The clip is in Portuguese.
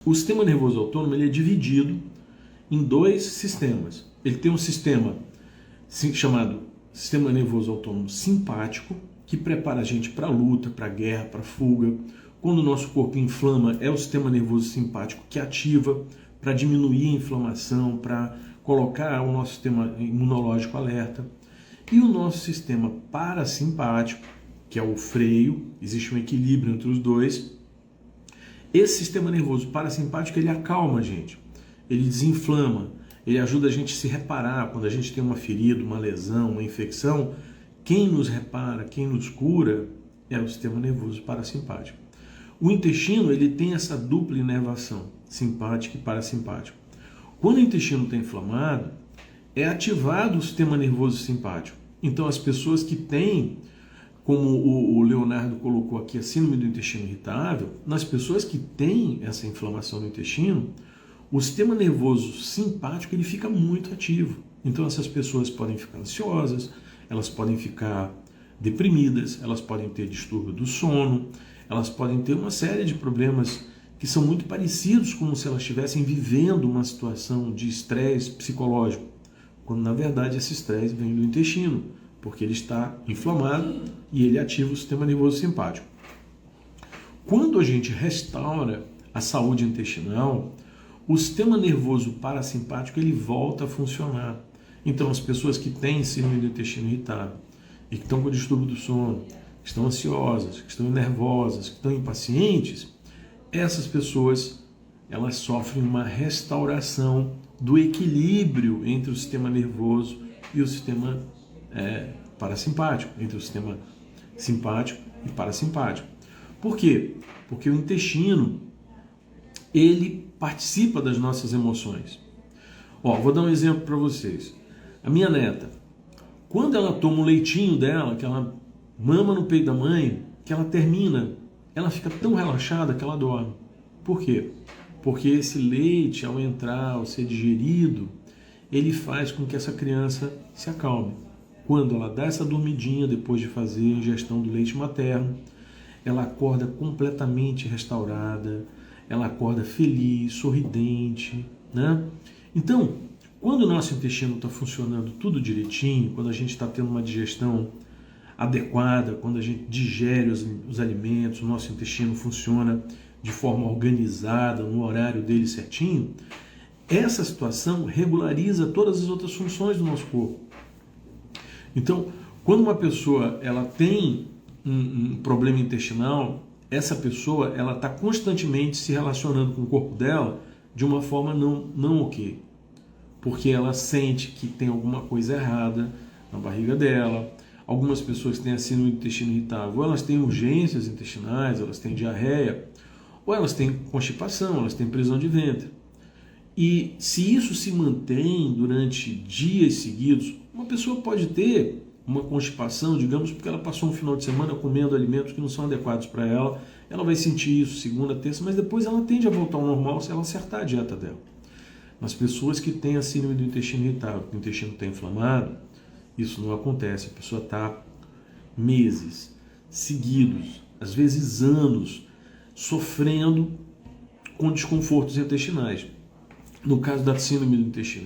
O sistema nervoso autônomo ele é dividido em dois sistemas. Ele tem um sistema chamado sistema nervoso autônomo simpático, que prepara a gente para a luta, para a guerra, para a fuga. Quando o nosso corpo inflama, é o sistema nervoso simpático que ativa para diminuir a inflamação, para colocar o nosso sistema imunológico alerta. E o nosso sistema parasimpático, que é o freio, existe um equilíbrio entre os dois. Esse sistema nervoso parasimpático, ele acalma a gente, ele desinflama, ele ajuda a gente a se reparar. Quando a gente tem uma ferida, uma lesão, uma infecção, quem nos repara, quem nos cura é o sistema nervoso parasimpático. O intestino, ele tem essa dupla inervação, simpática e parasimpático. Quando o intestino está inflamado, é ativado o sistema nervoso simpático. Então as pessoas que têm, como o Leonardo colocou aqui, a síndrome do intestino irritável, nas pessoas que têm essa inflamação no intestino, o sistema nervoso simpático ele fica muito ativo. Então essas pessoas podem ficar ansiosas, elas podem ficar deprimidas, elas podem ter distúrbio do sono, elas podem ter uma série de problemas que são muito parecidos como se elas estivessem vivendo uma situação de estresse psicológico, quando na verdade esse estresse vem do intestino, porque ele está inflamado e ele ativa o sistema nervoso simpático. Quando a gente restaura a saúde intestinal, o sistema nervoso parasimpático ele volta a funcionar. Então as pessoas que têm síndrome do intestino irritável e que estão com distúrbio do sono, que estão ansiosas, que estão nervosas, que estão impacientes, essas pessoas elas sofrem uma restauração do equilíbrio entre o sistema nervoso e o sistema parasimpático, entre o sistema simpático e parasimpático. Por quê? Porque o intestino ele participa das nossas emoções. Vou dar um exemplo para vocês. A minha neta, quando ela toma o leitinho dela, que ela mama no peito da mãe, que ela termina, ela fica tão relaxada que ela dorme. Por quê? Porque esse leite, ao entrar, ao ser digerido, ele faz com que essa criança se acalme. Quando ela dá essa dormidinha depois de fazer a ingestão do leite materno, ela acorda completamente restaurada, ela acorda feliz, sorridente, né? Então, quando o nosso intestino está funcionando tudo direitinho, quando a gente está tendo uma digestão adequada, quando a gente digere os alimentos, o nosso intestino funciona de forma organizada, no horário dele certinho, essa situação regulariza todas as outras funções do nosso corpo. Então, quando uma pessoa ela tem um problema intestinal, essa pessoa ela está constantemente se relacionando com o corpo dela de uma forma não ok. Porque ela sente que tem alguma coisa errada na barriga dela. Algumas pessoas têm a síndrome do intestino irritável, ou elas têm urgências intestinais, elas têm diarreia, ou elas têm constipação, elas têm prisão de ventre. E se isso se mantém durante dias seguidos, uma pessoa pode ter uma constipação, digamos, porque ela passou um final de semana comendo alimentos que não são adequados para ela, ela vai sentir isso segunda, terça, mas depois ela tende a voltar ao normal se ela acertar a dieta dela. Nas pessoas que têm a síndrome do intestino irritável, que o intestino está inflamado, isso não acontece. A pessoa está meses seguidos, às vezes anos, sofrendo com desconfortos intestinais. No caso da síndrome do intestino